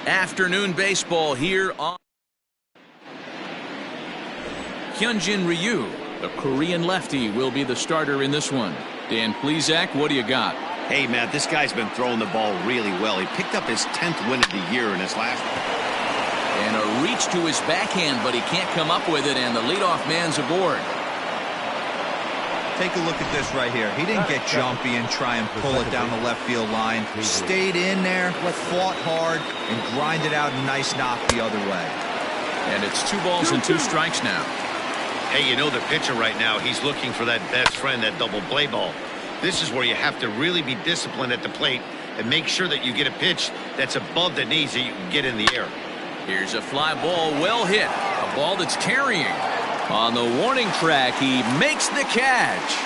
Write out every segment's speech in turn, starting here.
Afternoon baseball here on Hyunjin Ryu, the Korean lefty, will be the starter in this one. Dan Plesac, what do you got? Hey, Matt, this guy's been throwing the ball really well. He picked up his 10th win of the year in his last. And a reach to his backhand, but he can't come up with it, and the leadoff man's aboard. Take a look at this right here. He didn't get jumpy and try and pull it down the left field line. He stayed in there, fought hard, and grinded out a nice knock the other way. And it's 2 balls and 2 strikes now. Hey, you know the pitcher right now, he's looking for that best friend, that double play ball. This is where you have to really be disciplined at the plate and make sure that you get a pitch that's above the knees that you can get in the air. Here's a fly ball, well hit. A ball that's carrying. On the warning track, he makes the catch.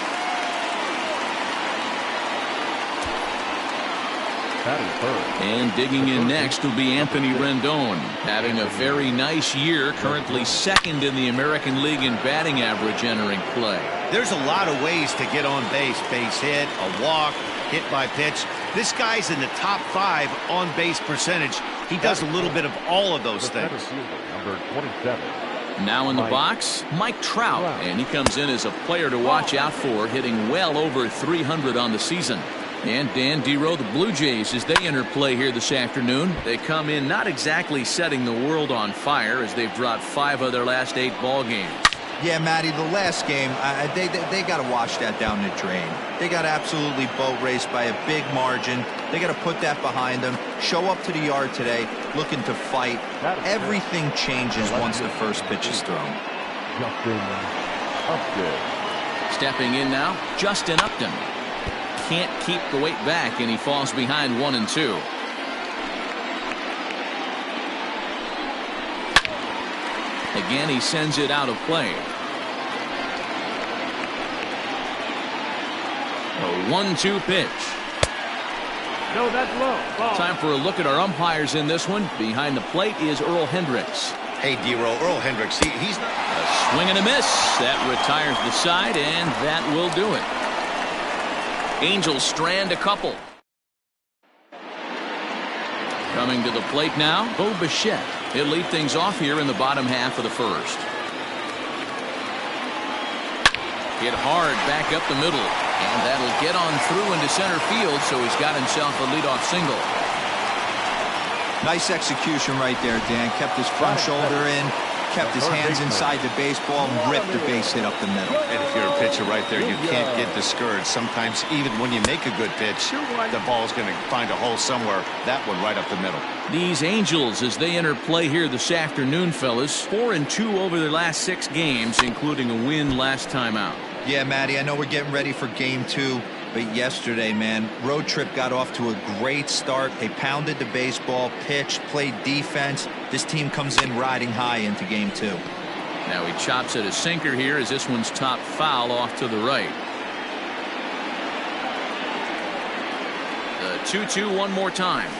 And digging in next will be Anthony Rendon, having a very nice year, currently 2nd in the American League in batting average entering play. There's a lot of ways to get on base. Base hit, a walk, hit by pitch. This guy's in the top 5 on base percentage. He does a little bit of all of those things. Number 27. Now in the box, Mike Trout, and he comes in as a player to watch out for, hitting well over 300 on the season. And Dan Dero, the Blue Jays, as they enter play here this afternoon, they come in not exactly setting the world on fire, as they've dropped 5 of their last 8 ball games. Yeah, Matty, the last game, they got to wash that down the drain. They got absolutely boat raced by a big margin. They got to put that behind them. Show up to the yard today looking to fight. Everything changes once the first pitch is thrown. Justin Upton. Stepping in now, Justin Upton. Can't keep the weight back, and he falls behind 1 and 2. Again, he sends it out of play. A 1-2 pitch. No, that's low. Ball. Time for a look at our umpires in this one. Behind the plate is Earl Hendricks. Hey, Dero, Earl Hendricks, he's A swing and a miss. That retires the side, and that will do it. Angels strand a couple. Coming to the plate now, Bo Bichette. He'll lead things off here in the bottom half of the first. Hit hard back up the middle, and that'll get on through into center field, so he's got himself a leadoff single. Nice execution right there, Dan. Kept his front shoulder in, kept his hands inside the baseball, and ripped the base hit up the middle. And if you're a pitcher right there, you can't get discouraged. Sometimes even when you make a good pitch, the ball's going to find a hole somewhere. That one right up the middle. These Angels, as they enter play here this afternoon, fellas, 4 and 2 over their last 6 games, including a win last time out. Yeah, Matty, I know we're getting ready for game 2, but yesterday, man, road trip got off to a great start. They pounded the baseball, pitched, played defense. This team comes in riding high into game 2. Now he chops at a sinker here as this one's top foul off to the right. The 2-2 one more time.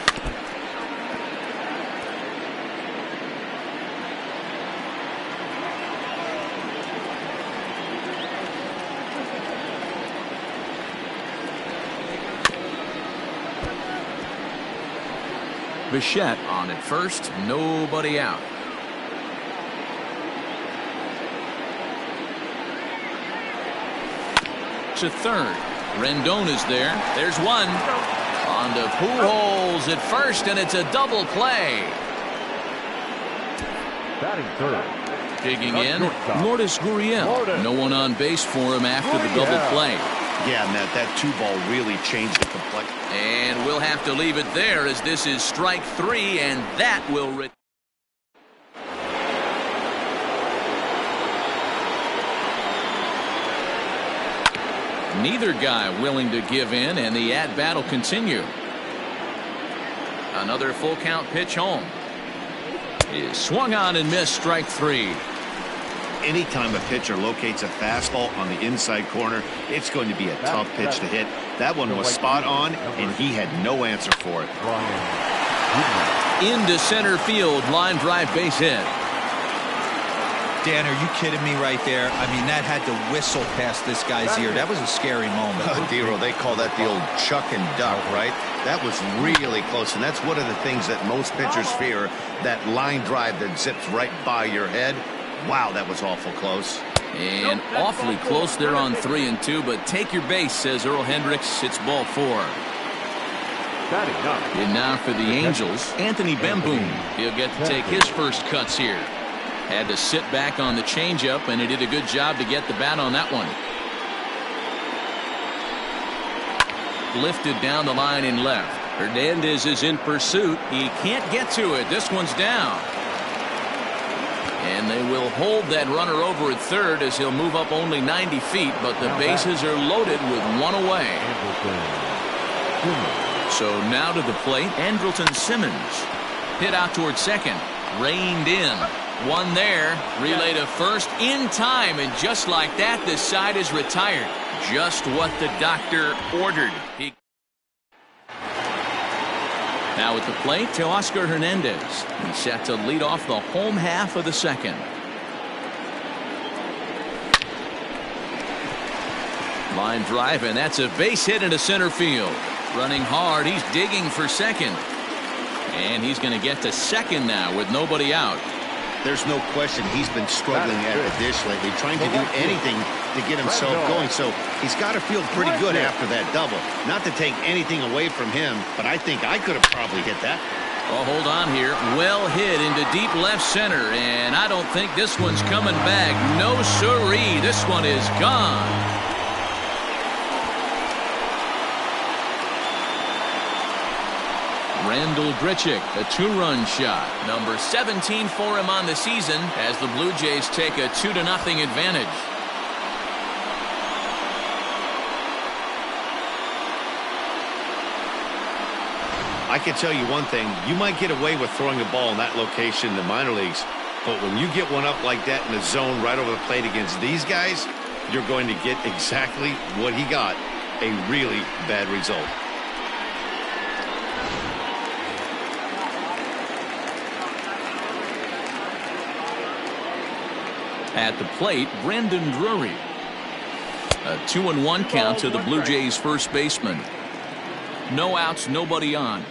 Bichette on at first, nobody out. To third. Rendon is there. There's one. On to Pujols at first, and it's a double play. Batting third. Digging in, Lourdes Gurriel. No one on base for him after the double play. Yeah, Matt, that 2-ball really changed the complexion. And we'll have to leave it there, as this is strike 3, and that will neither guy willing to give in, and the at-bat will continue. Another full count pitch home. Is swung on and missed, strike 3. Anytime a pitcher locates a fastball on the inside corner, it's going to be a tough pitch to hit. That one was spot on, and he had no answer for it. Into center field, line drive base hit. Dan, are you kidding me right there? I mean, that had to whistle past this guy's ear. That was a scary moment. Dero, they call that the old chuck and duck, right? That was really close, and that's one of the things that most pitchers fear, that line drive that zips right by your head. Wow, that was awful close. And awfully close there on 3-2, but take your base, says Earl Hendricks. It's ball 4. And now for the Angels, Anthony Bemboom. He'll get to take his first cuts here. Had to sit back on the changeup, and he did a good job to get the bat on that one. Lifted down the line in left. Hernandez is in pursuit. He can't get to it. This one's down. And they will hold that runner over at third as he'll move up only 90 feet, but the bases are loaded with one away. So now to the plate, Andrelton Simmons. Hit out towards second. Reined in. One there. Relay to first in time, and just like that, this side is retired. Just what the doctor ordered. Now at the plate, Teoscar Hernandez. He's set to lead off the home half of the second. Line drive, and that's a base hit into center field. Running hard, he's digging for second. And he's going to get to second now with nobody out. There's no question he's been struggling at the dish lately, trying to do anything to get himself going. So he's got to feel pretty good after that double. Not to take anything away from him, but I think I could have probably hit that. Well, hold on here. Well hit into deep left center, and I don't think this one's coming back. No siree. This one is gone. Randall Grichuk, a 2-run shot. Number 17 for him on the season as the Blue Jays take a 2-0 advantage. I can tell you one thing. You might get away with throwing a ball in that location in the minor leagues, but when you get one up like that in the zone right over the plate against these guys, you're going to get exactly what he got, a really bad result. At the plate, Brandon Drury. A 2-1 count to the Blue Jays first baseman. No outs, nobody on.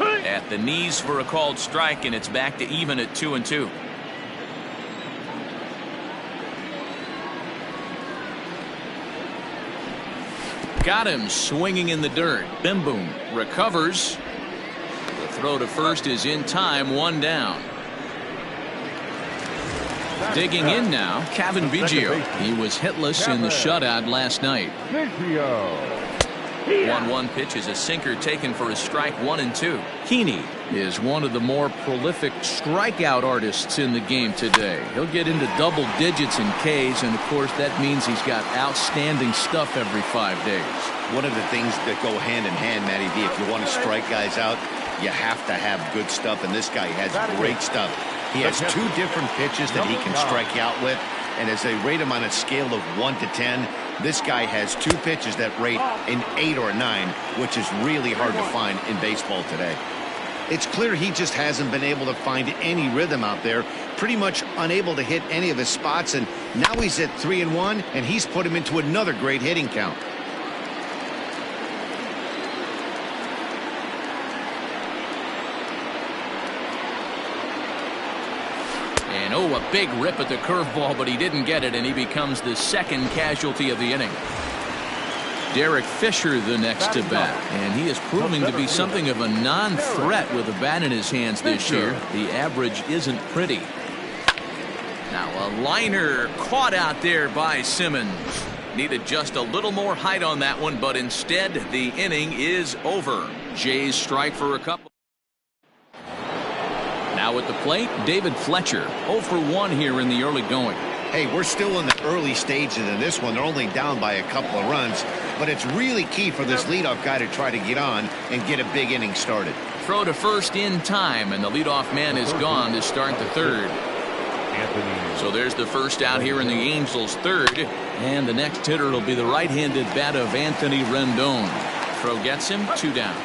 At the knees for a called strike, and it's back to even at 2-2. Got him swinging in the dirt. Bemboom recovers. The throw to first is in time, one down. Digging in now, Cavan Biggio. He was hitless in the shutout last night. 1-1 pitch is a sinker taken for a strike, 1-2. Heaney is one of the more prolific strikeout artists in the game today. He'll get into double digits in Ks, and of course that means he's got outstanding stuff every 5 days. One of the things that go hand in hand, Matty V, if you want to strike guys out, you have to have good stuff, and this guy has great stuff. He has 2 different pitches that he can strike you out with, and as they rate him on a scale of 1 to 10, this guy has 2 pitches that rate an 8 or a 9, which is really hard to find in baseball today. It's clear he just hasn't been able to find any rhythm out there, pretty much unable to hit any of his spots, and now he's at 3-1, and he's put him into another great hitting count. And oh, a big rip at the curveball, but he didn't get it, and he becomes the second casualty of the inning. Derrick Fisher the next to bat, and he is proving to be something of a non-threat with a bat in his hands this year. The average isn't pretty. Now a liner caught out there by Simmons. Needed just a little more height on that one, but instead the inning is over. Jays strike for a couple. Now at the plate, David Fletcher, 0 for 1 here in the early going. Hey, we're still in the early stages of this one. They're only down by a couple of runs, but it's really key for this leadoff guy to try to get on and get a big inning started. Throw to first in time, and the leadoff man is gone to start the third. So there's the first out here in the Angels' third, and the next hitter will be the right-handed bat of Anthony Rendon. Throw gets him, 2 down.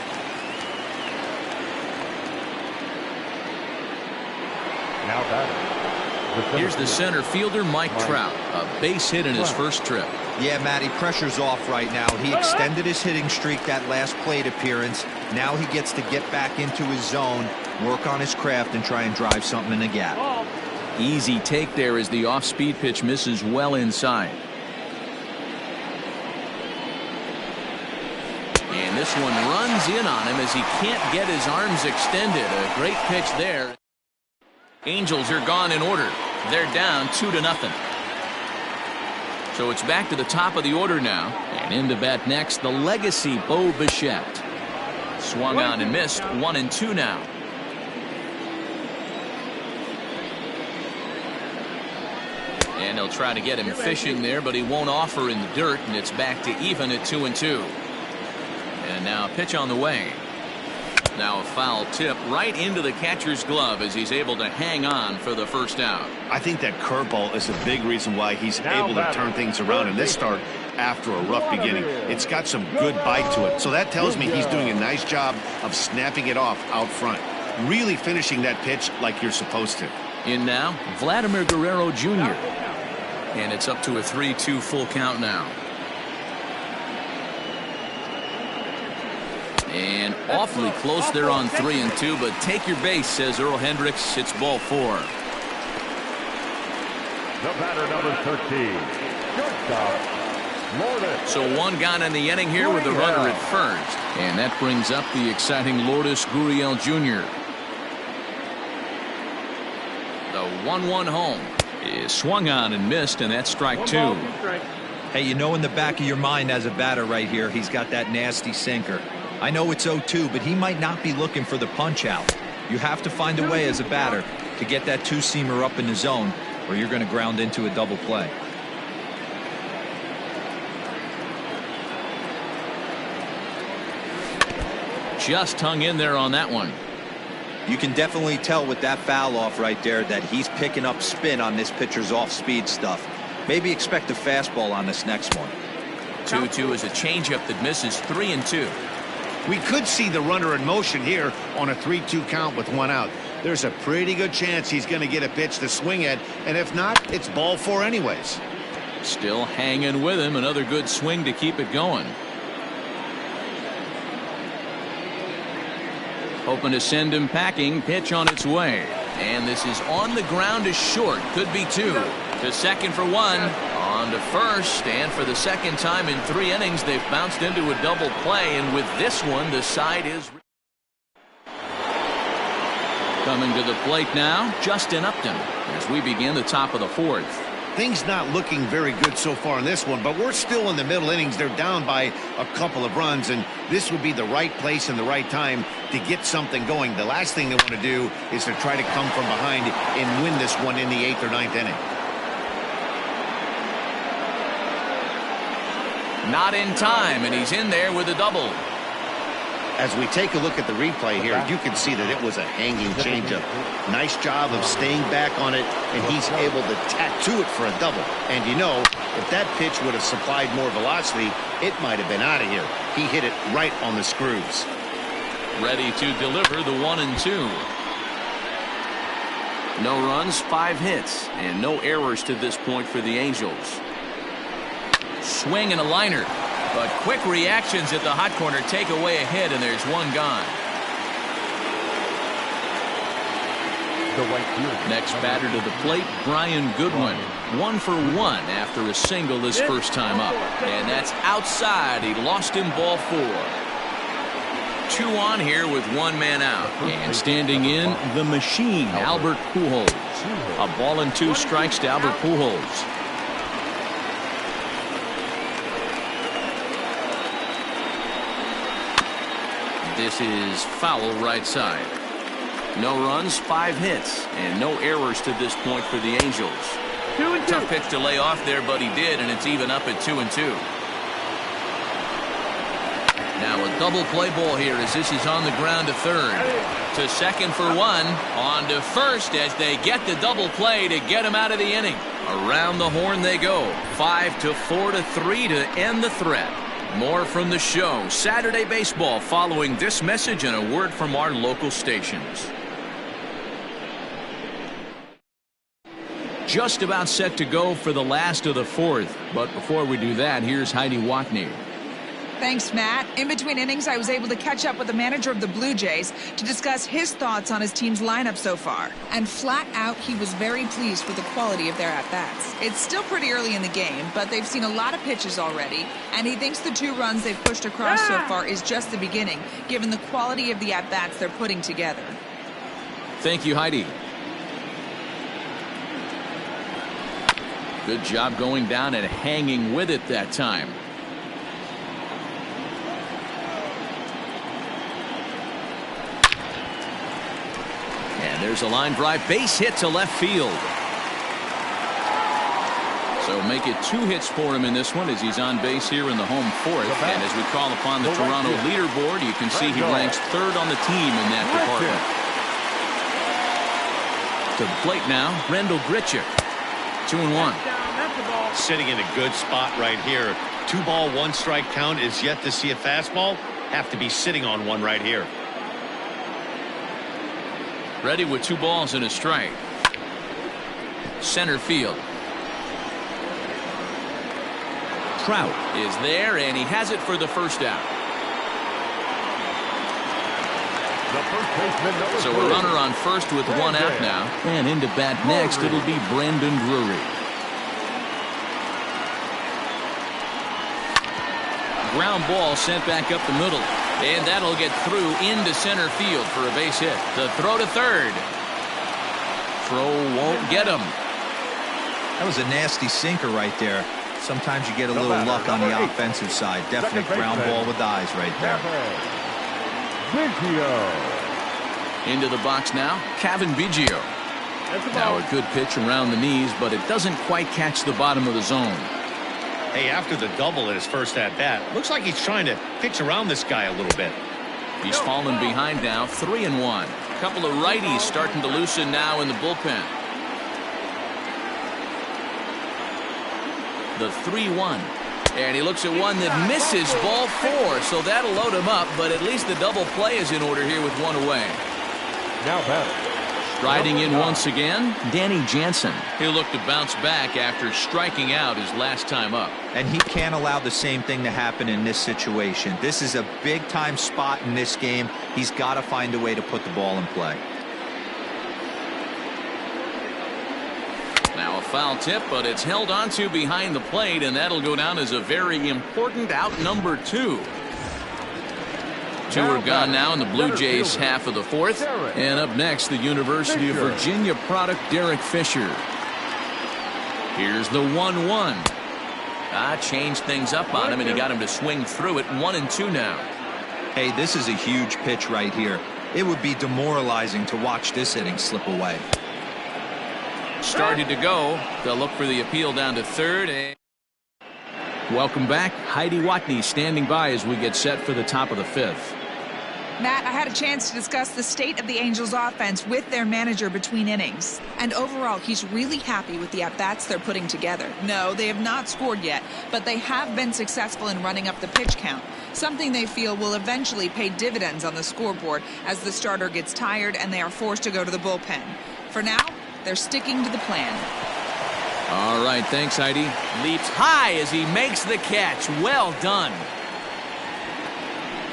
Now batting. Here's the center fielder, Mike Trout. A base hit in his first trip. Yeah, Matty, pressure's off right now. He extended his hitting streak that last plate appearance. Now he gets to get back into his zone, work on his craft, and try and drive something in the gap. Easy take there as the off-speed pitch misses well inside. And this one runs in on him as he can't get his arms extended. A great pitch there. Angels are gone in order. They're down 2-0. So it's back to the top of the order now. And in to bat next, the legacy Bo Bichette. Swung on and missed. 1-2 now. And they'll try to get him fishing there, but he won't offer in the dirt, and it's back to even at 2-2. And now a pitch on the way. Now a foul tip right into the catcher's glove as he's able to hang on for the first out. I think that curveball is a big reason why he's able to turn things around in this start after a rough beginning. It's got some good bite to it. So that tells me he's doing a nice job of snapping it off out front. Really finishing that pitch like you're supposed to. In now, Vladimir Guerrero Jr. And it's up to a 3-2 full count now. And awfully close there on 3-2, but take your base, says Earl Hendricks. It's ball 4. The batter, number 13, shortstop, Lourdes. So one gone in the inning here with the runner at first. And that brings up the exciting Lourdes Gurriel Jr. The 1-1 home is swung on and missed, and that's strike 2. Hey, you know in the back of your mind as a batter right here, he's got that nasty sinker. I know it's 0-2, but he might not be looking for the punch out. You have to find a way as a batter to get that two-seamer up in the zone, or you're going to ground into a double play. Just hung in there on that one. You can definitely tell with that foul off right there that he's picking up spin on this pitcher's off-speed stuff. Maybe expect a fastball on this next one. 2-2 is a changeup that misses. 3-2. We could see the runner in motion here on a 3-2 count with 1 out. There's a pretty good chance he's going to get a pitch to swing at, and if not, it's ball 4 anyways. Still hanging with him. Another good swing to keep it going. Hoping to send him packing. Pitch on its way. And this is on the ground to short. Could be 2. To second for 1. On to first, and for the second time in 3 innings, they've bounced into a double play, and with this one, the side is coming to the plate now, Justin Upton, as we begin the top of the 4th. Things not looking very good so far in this one, but we're still in the middle innings. They're down by a couple of runs, and this would be the right place and the right time to get something going. The last thing they want to do is to try to come from behind and win this one in the 8th or 9th inning. Not in time, and he's in there with a double. As we take a look at the replay here, you can see that it was a hanging changeup. Nice job of staying back on it, and he's able to tattoo it for a double. And you know, if that pitch would have supplied more velocity, it might have been out of here. He hit it right on the screws. Ready to deliver the 1-2. No runs, 5 hits, and no errors to this point for the Angels. Swing and a liner, but quick reactions at the hot corner take away a hit, and there's 1 gone. Next batter to the plate, Brian Goodwin. 1 for 1 after a single his first time up, and that's outside. He lost him ball 4. 2 on here with 1 man out, and standing in the machine, Albert Pujols. A ball and 2 strikes to Albert Pujols. This is foul right side. No runs, 5 hits, and no errors to this point for the Angels. 2-2. Tough pitch to lay off there, but he did, and it's even up at 2-2. Now a double play ball here as this is on the ground to third. To second for 1. On to first as they get the double play to get him out of the inning. Around the horn they go. 5-4 to 3 to end the threat. More from the show. Saturday Baseball following this message and a word from our local stations. just about set to go for the last of the fourth. But before we do that, here's Heidi Watney. Thanks, Matt. In between innings, I was able to catch up with the manager of the Blue Jays to discuss his thoughts on his team's lineup so far. And flat out, he was very pleased with the quality of their at-bats. It's still pretty early in the game, but they've seen a lot of pitches already, and he thinks the 2 runs they've pushed across so far is just the beginning, given the quality of the at-bats they're putting together. Thank you, Heidi. Good job going down and hanging with it that time. And there's a line drive base hit to left field. So make it 2 hits for him in this one as he's on base here in the home 4th. And as we call upon the Toronto leaderboard, you can see he ranks 3rd on the team in that department. To the plate now, Rendon 2-1. Sitting in a good spot right here. 2 ball, 1 strike count. Is yet to see a fastball. Have to be sitting on one right here. Ready with 2 balls and a strike. Center field. Trout is there, and he has it for the first out. So a runner on first with 1 out now. And into bat next, it'll be Brandon Drury. Ground ball sent back up the middle. And that'll get through into center field for a base hit. The throw to third. Throw won't get him. That was a nasty sinker right there. Sometimes you get a little luck on the offensive side. Definite ground ball with eyes right there. Into the box now, Kevin Biggio. Now a good pitch around the knees, but it doesn't quite catch the bottom of the zone. Hey, after the double at his first at-bat, looks like he's trying to pitch around this guy a little bit. He's fallen behind now, 3-1. A couple of righties starting to loosen now in the bullpen. The 3-1. And he looks at one that misses, ball 4. So that'll load him up, but at least the double play is in order here with 1 away. Now batter. Striding in once again, Danny Jansen. He'll look to bounce back after striking out his last time up. And he can't allow the same thing to happen in this situation. This is a big-time spot in this game. He's got to find a way to put the ball in play. Now a foul tip, but it's held onto behind the plate, and that'll go down as a very important out number 2. 2 are gone now in the Blue Jays half of the 4th. And up next, the University of Virginia product, Derrick Fisher. Here's the 1-1. Changed things up on him, and he got him to swing through it. 1-2 now. Hey, this is a huge pitch right here. It would be demoralizing to watch this inning slip away. Started to go. They'll look for the appeal down to third. Welcome back. Heidi Watney standing by as we get set for the top of the 5th. Matt, I had a chance to discuss the state of the Angels offense with their manager between innings. And overall, he's really happy with the at-bats they're putting together. No, they have not scored yet, but they have been successful in running up the pitch count, something they feel will eventually pay dividends on the scoreboard as the starter gets tired and they are forced to go to the bullpen. For now, they're sticking to the plan. All right, thanks, Heidi. Leaps high as he makes the catch. Well done.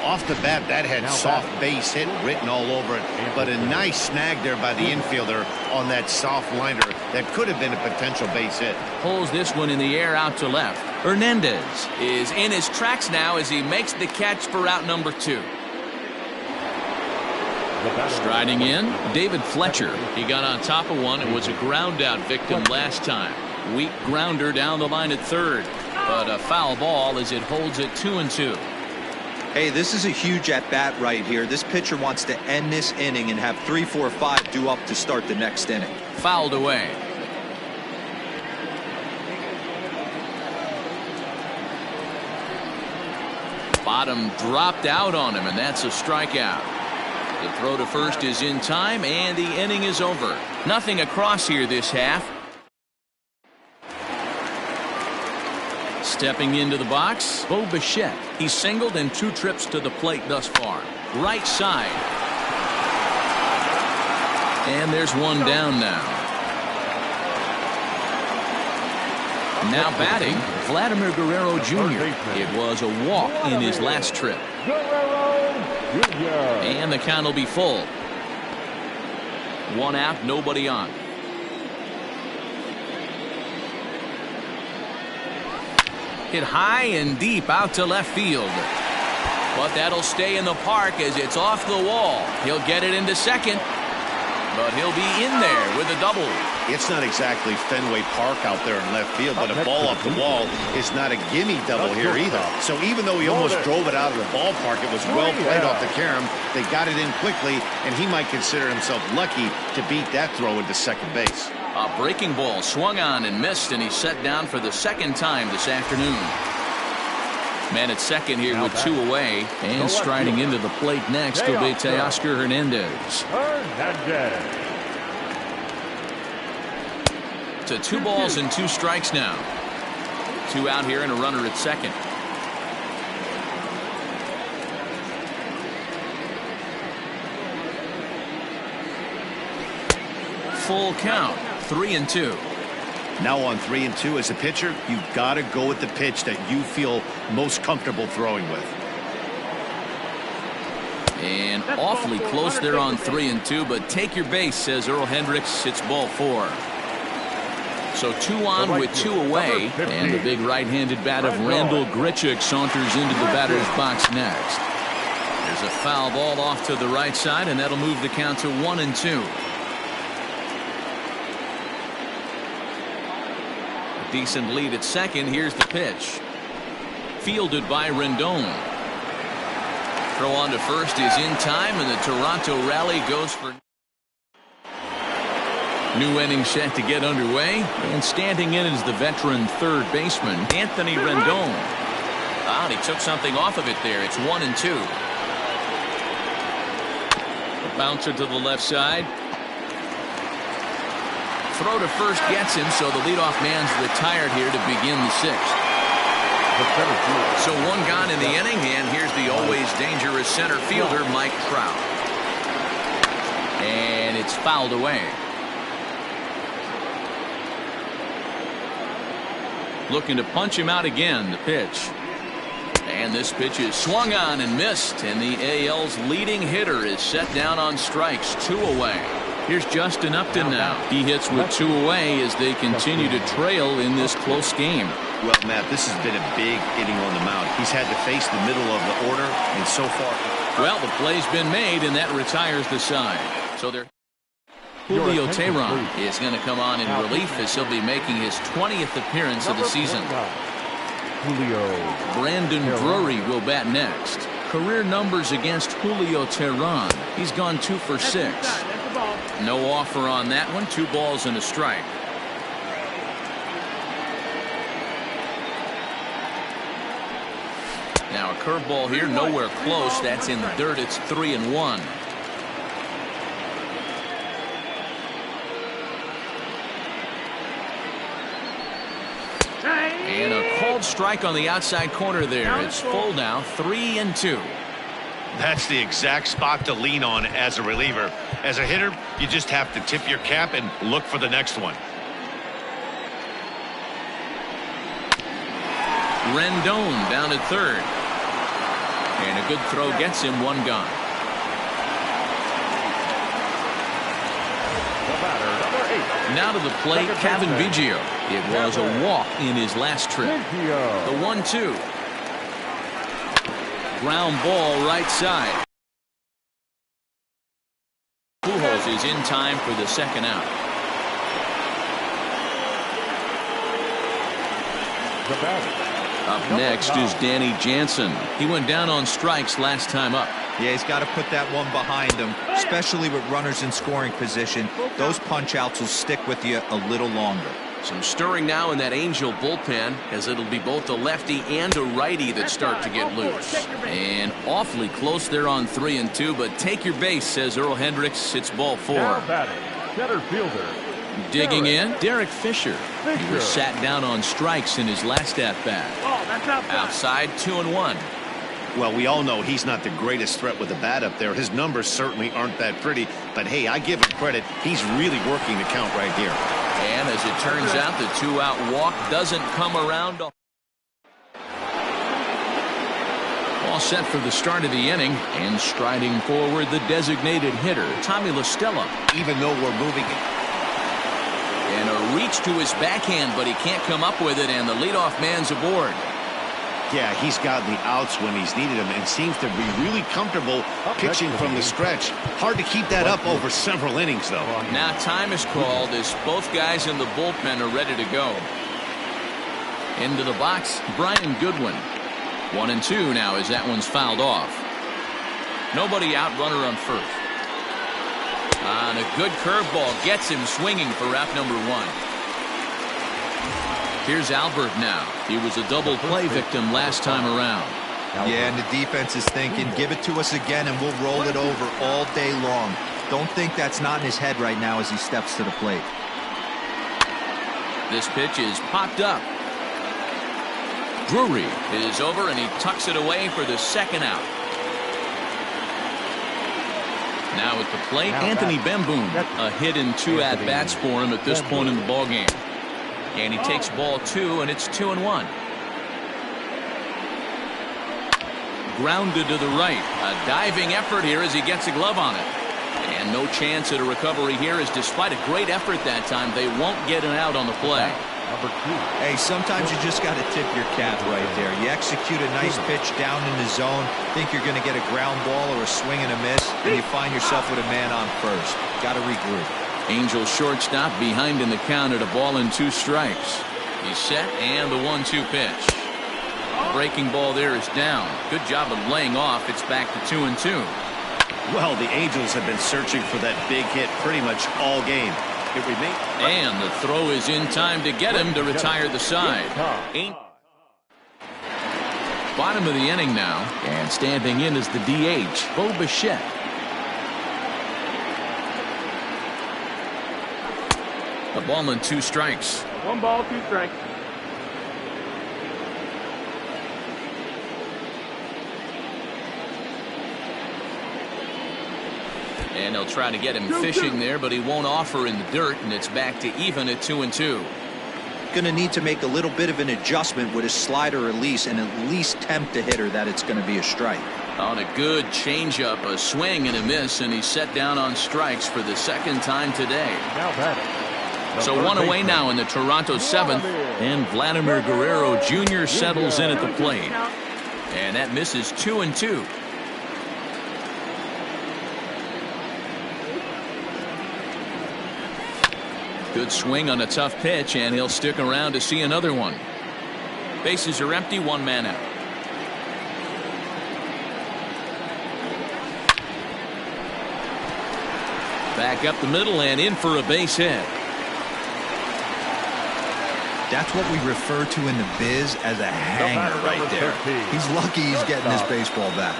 Off the bat, that had soft base hit written all over it, but a nice snag there by the infielder on that soft liner that could have been a potential base hit. Pulls this one in the air out to left. Hernandez is in his tracks now as he makes the catch for out number 2. Striding in, David Fletcher. He got on top of one and was a ground out victim last time. Weak grounder down the line at third, but a foul ball as it holds it 2-2. Hey, this is a huge at-bat right here. This pitcher wants to end this inning and have 3, 4, 5 due up to start the next inning. Fouled away. Bottom dropped out on him, and that's a strikeout. The throw to first is in time, and the inning is over. Nothing across here this half. Stepping into the box, Bo Bichette. He's singled in 2 trips to the plate thus far. Right side. And there's one down now. Now batting, Vladimir Guerrero Jr. It was a walk in his last trip. And the count will be full. 1 out, nobody on. Hit high and deep out to left field. But that'll stay in the park as it's off the wall. He'll get it into second. But he'll be in there with a double. It's not exactly Fenway Park out there in left field, but a ball off the wall is not a gimme double here either. So even though he almost drove it out of the ballpark, it was well played off the carom. They got it in quickly, and he might consider himself lucky to beat that throw into second base. A breaking ball swung on and missed, and he's set down for the second time this afternoon. Man at second here with 2 away, and striding into the plate next will be Teoscar Hernandez. To 2 balls and 2 strikes now. 2 out here and a runner at second. Full count, 3-2. Now on 3-2 as a pitcher, you've got to go with the pitch that you feel most comfortable throwing with. And awfully close there on 3-2, but take your base, says Earl Hendricks. It's ball 4. So 2 on with 2 away, and the big right-handed bat of Randall Grichuk saunters into the batter's box next. There's a foul ball off to the right side, and that'll move the count to 1-2. Decent lead at second. Here's the pitch. Fielded by Rendon. Throw on to first is in time, and the Toronto rally goes for. New inning set to get underway, and standing in is the veteran third baseman Anthony Rendon. And he took something off of it there. It's 1-2. A bouncer to the left side. Throw to first gets him, so the leadoff man's retired here to begin the 6th. So 1 gone in the inning, and here's the always dangerous center fielder, Mike Trout. And it's fouled away. Looking to punch him out again, the pitch. And this pitch is swung on and missed, and the AL's leading hitter is set down on strikes, 2 away. Here's Justin Upton now. He hits with 2 away as they continue to trail in this close game. Well, Matt, this has been a big inning on the mound. He's had to face the middle of the order, and so far. Well, the play's been made, and that retires the side. So there. Julio Teheran is going to come on in relief as he'll be making his 20th appearance of the season. Brandon Drury will bat next. Career numbers against Julio Teheran. He's gone 2 for 6. No offer on that one. 2 balls and a strike. Now a curveball here, nowhere close. That's in the dirt. It's 3-1. And a called strike on the outside corner there. It's full now, 3-2. That's the exact spot to lean on as a reliever. As a hitter, you just have to tip your cap and look for the next one. Rendon down at third. And a good throw gets him 1 gone. Now to the plate, Kevin Biggio. It was a walk in his last trip. The 1-2. Ground ball right side. Pujols is in time for the 2nd out. Up next is Danny Jansen. He went down on strikes last time up. Yeah, he's got to put that one behind him, especially with runners in scoring position. Those punch-outs will stick with you a little longer. Some stirring now in that Angel bullpen, as it'll be both a lefty and a righty that start to get loose. And awfully close there on 3-2, but take your base, says Earl Hendricks. It's ball 4. Center fielder. Digging in, Derrick Fisher. He was sat down on strikes in his last at-bat. Outside, 2-1. Well, we all know he's not the greatest threat with the bat up there. His numbers certainly aren't that pretty. But, hey, I give him credit. He's really working the count right here. And as it turns out, the two-out walk doesn't come around. All set for the start of the inning, and striding forward, the designated hitter, Tommy La Stella. Even though we're moving it. And a reach to his backhand, but he can't come up with it, and the leadoff man's aboard. Yeah, he's gotten the outs when he's needed them and seems to be really comfortable pitching from the stretch. Hard to keep that up over several innings, though. Now time is called as both guys in the bullpen are ready to go. Into the box, Brian Goodwin. 1-2 now as that one's fouled off. Nobody out, runner on first. And a good curveball gets him swinging for wrap number 1. Here's Albert now. He was a double play victim last time around. Yeah, and the defense is thinking, give it to us again and we'll roll it over all day long. Don't think that's not in his head right now as he steps to the plate. This pitch is popped up. Drury is over and he tucks it away for the second out. Now at the plate, Anthony Bemboom. A hit in 2 at-bats for him at this point in the ballgame. And he takes ball 2, and it's 2-1. Grounded to the right. A diving effort here as he gets a glove on it. And no chance at a recovery here, as despite a great effort that time, they won't get an out on the play. Hey, sometimes you just got to tip your cap right there. You execute a nice pitch down in the zone, think you're going to get a ground ball or a swing and a miss, and you find yourself with a man on first. Got to regroup. Angel shortstop behind in the count at 1-2 strikes. He's set, and the 1-2 pitch. Breaking ball there is down. Good job of laying off. It's back to 2-2. Well, the Angels have been searching for that big hit pretty much all game. And the throw is in time to get him to retire the side. Bottom of the inning now, and standing in is the DH, Bo Bichette. A 1-2 strikes. 1 ball, 2 strikes. And they'll try to get him fishing there, but he won't offer in the dirt, and it's back to even at 2-2. Going to need to make a little bit of an adjustment with his slider release and at least tempt the hitter that it's going to be a strike. On a good changeup, a swing and a miss, and he's set down on strikes for the second time today. So 1 away now in the Toronto 7th, and Vladimir Guerrero Jr. settles in at the plate. And that misses 2-2. Good swing on a tough pitch, and he'll stick around to see another one. Bases are empty, 1 man out. Back up the middle and in for a base hit. That's what we refer to in the biz as a hanger right there. He's lucky he's getting this baseball back.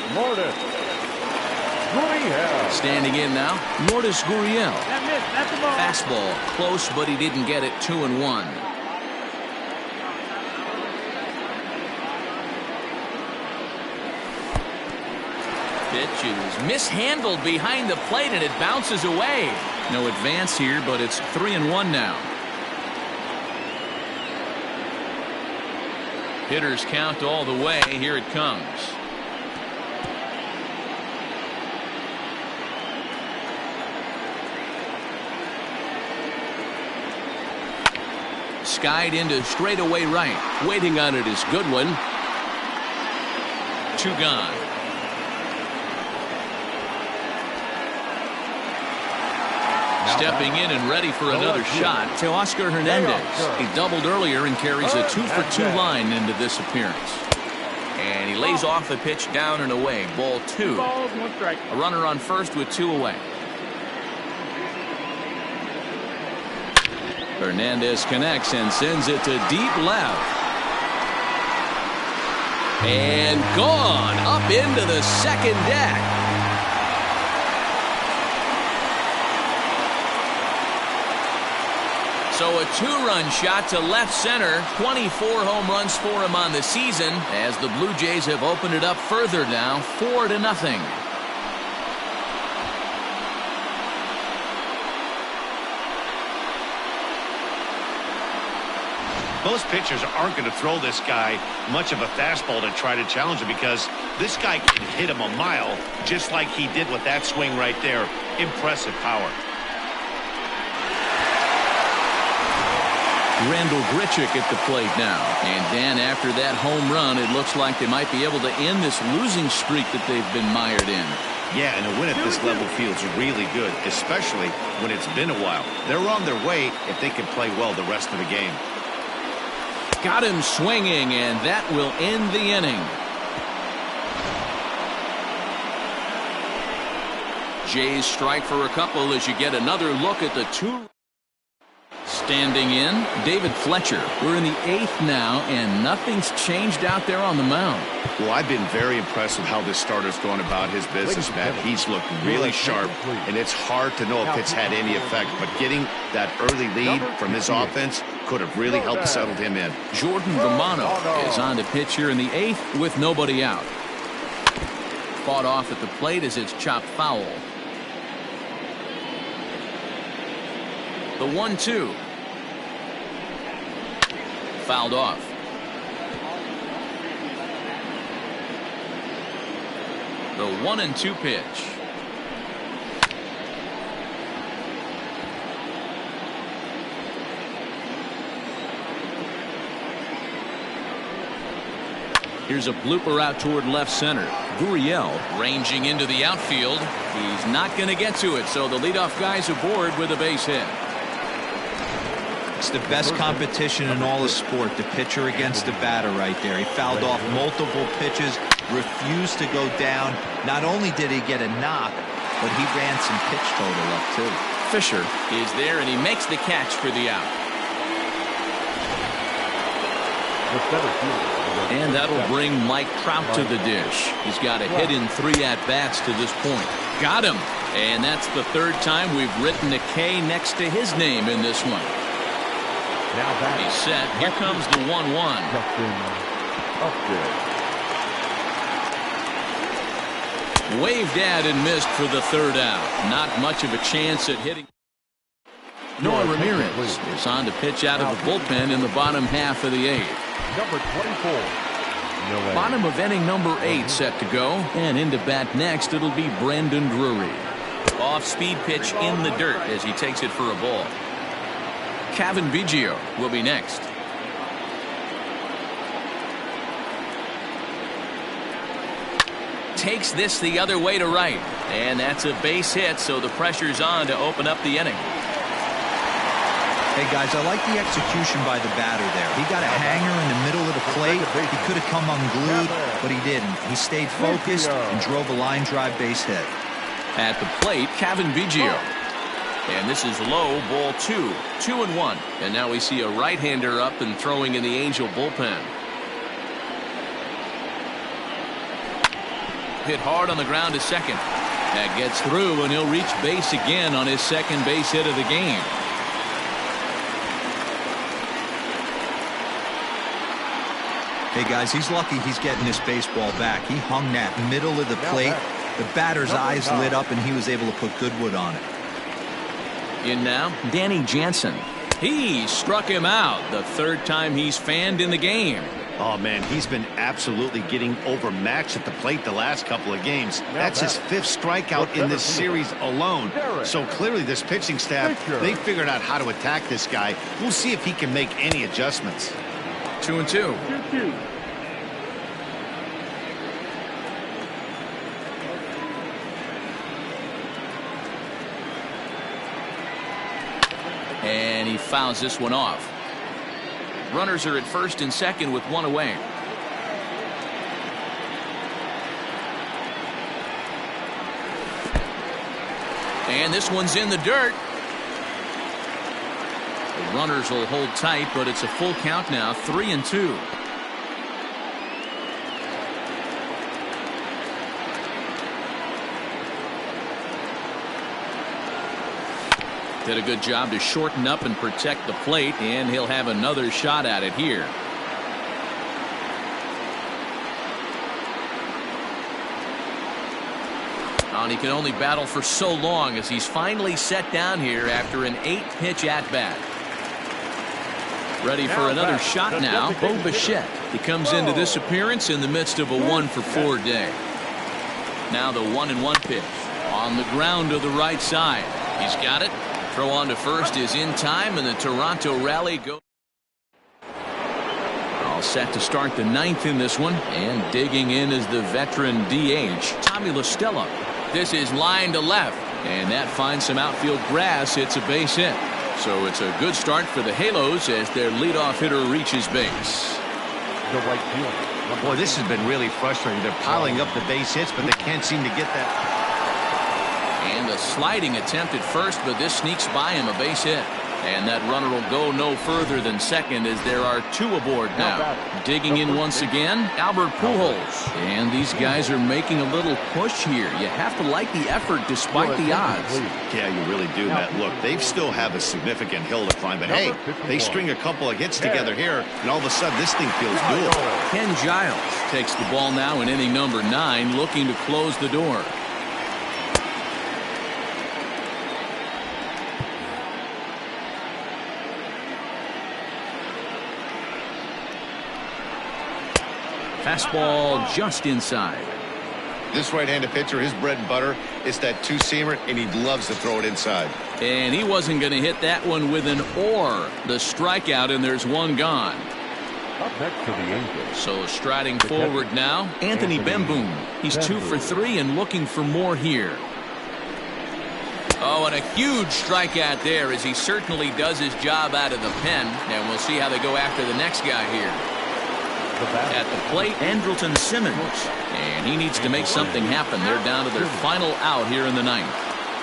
Standing in now, Lourdes Gurriel. Fastball close, but he didn't get it. 2-1. Pitch is mishandled behind the plate, and it bounces away. No advance here, but it's 3-1 now. Hitters count all the way. Here it comes. Skied into straightaway right. Waiting on it is Goodwin. 2 gone. Stepping in and ready for another shot, Teoscar Hernandez. He doubled earlier and carries a 2-for-2 line into this appearance. And he lays off the pitch down and away. Ball 2. A runner on first with 2 away. Hernandez connects and sends it to deep left. And gone up into the second deck. So a 2-run shot to left center. 24 home runs for him on the season as the Blue Jays have opened it up further now, 4-0. Most pitchers aren't going to throw this guy much of a fastball to try to challenge him because this guy can hit him a mile just like he did with that swing right there. Impressive power. Randall Grichuk at the plate now. And Dan, after that home run, it looks like they might be able to end this losing streak that they've been mired in. Yeah, and a win at this level feels really good, especially when it's been a while. They're on their way if they can play well the rest of the game. Got him swinging, and that will end the inning. Jays strike for a couple as you get another look at the 2. Standing in, David Fletcher. We're in the 8th now, and nothing's changed out there on the mound. Well, I've been very impressed with how this starter's going about his business, Matt. He's looked really sharp, and it's hard to know if it's had any effect, but getting that early lead from his offense could have really helped settle him in. Jordan Romano is on the pitch here in the 8th with nobody out. Fought off at the plate as it's chopped foul. The 1-2. Fouled off. The 1-2 pitch. Here's a blooper out toward left center. Gurriel ranging into the outfield. He's not going to get to it, so the leadoff guy's aboard with a base hit. It's the best competition in all of sport, the pitcher against the batter right there. He fouled off multiple pitches, refused to go down. Not only did he get a knock, but he ran some pitch total up too. Fisher is there, and he makes the catch for the out. And that'll bring Mike Trout to the dish. He's got a hit in 3 at-bats to this point. Got him. And that's the 3rd time we've written a K next to his name in this one. He's set. Here comes the 1-1. Waved at and missed for the 3rd out. Not much of a chance at hitting. Noah Ramirez is on to pitch out of the bullpen in the bottom half of the 8th. Number 24. Bottom of inning number 8 set to go. And into bat next, it'll be Brandon Drury. Off-speed pitch in the dirt as he takes it for a ball. Kevin Biggio will be next. Takes this the other way to right. And that's a base hit, so the pressure's on to open up the inning. Hey, guys, I like the execution by the batter there. He got a hanger in the middle of the plate. He could have come unglued, but he didn't. He stayed focused and drove a line drive base hit. At the plate, Kevin Biggio. And this is low, ball 2. 2-1. And now we see a right-hander up and throwing in the Angel bullpen. Hit hard on the ground to second. That gets through, and he'll reach base again on his 2nd base hit of the game. Hey, guys, he's lucky he's getting this baseball back. He hung that middle of the plate. The batter's eyes lit up, and he was able to put good wood on it. In now, Danny Jansen. He struck him out the 3rd time he's fanned in the game. Oh, man, he's been absolutely getting overmatched at the plate the last couple of games. That's his 5th strikeout in this series alone. So clearly this pitching staff, they figured out how to attack this guy. We'll see if he can make any adjustments. 2-2. And he fouls this one off. Runners are at 1st and 2nd with 1 away. And this one's in the dirt. The runners will hold tight, but it's a full count now, 3-2. Did a good job to shorten up and protect the plate, and he'll have another shot at it here. And he can only battle for so long as he's finally set down here after an 8-pitch at-bat. Ready for another shot now. Bo Bichette. He comes into this appearance in the midst of a 1-for-4 day. Now the 1-1 pitch on the ground to the right side. He's got it. Throw on to first is in time, and the Toronto rally goes. All set to start the 9th in this one, and digging in is the veteran DH Tommy La Stella. This is line to left, and that finds some outfield grass. It's a base hit. So it's a good start for the Halos as their leadoff hitter reaches base. The right field. Boy, this has been really frustrating. They're piling up the base hits, but they can't seem to get that. And a sliding attempt at first, but this sneaks by him, a base hit. And that runner will go no further than second as there are 2 aboard now. Digging in once again, Albert Pujols. And these guys are making a little push here. You have to like the effort despite the odds. Yeah, you really do, Matt. Look, they still have a significant hill to climb, but hey, they string a couple of hits together here, and all of a sudden this thing feels doable. Ken Giles takes the ball now in inning number 9, looking to close the door. Fastball just inside. This right-handed pitcher, his bread and butter is that two-seamer, and he loves to throw it inside. And he wasn't going to hit that one with an or. The strikeout, and there's one gone. Up next to the Angels. So striding forward now, Anthony Bemboom. He's 2 for 3 and looking for more here. Oh, and a huge strikeout there as he certainly does his job out of the pen. And we'll see how they go after the next guy here. At the plate, Andrelton Simmons. And he needs to make something happen. They're down to their final out here in the 9th.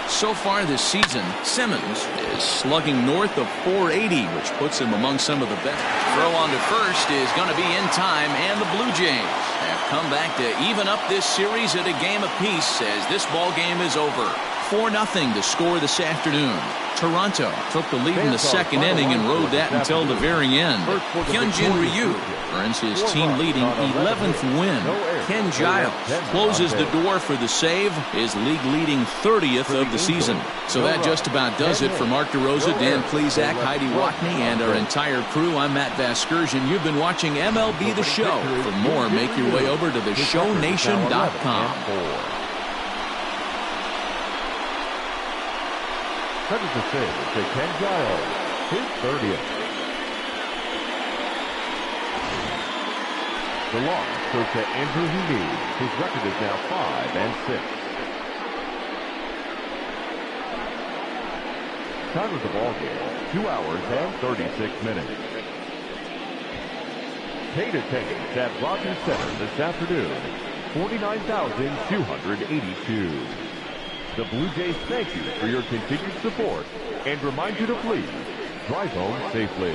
So far this season, Simmons is slugging north of .480, which puts him among some of the best. Throw on to first is going to be in time, and the Blue Jays have come back to even up this series at a game apiece as this ball game is over. 4-0 to score this afternoon. Toronto took the lead in the 2nd inning and rode that until the very end. Hyunjin Ryu earns his team-leading 11th win. Ken Giles closes the door for the save, his league-leading 30th of the season. So that just about does it for Mark DeRosa, Dan Plesac, Heidi Watney, and our entire crew. I'm Matt Vasgersian. You've been watching MLB The Show. For more, make your way over to theshownation.com. That is the save to Ken Giles, his 30th. The loss goes to Andrew Heaney. His record is now 5-6. Time of the ball game, 2 hours and 36 minutes. Paid attendance at Rogers Center this afternoon, 49,282. The Blue Jays thank you for your continued support and remind you to please drive home safely.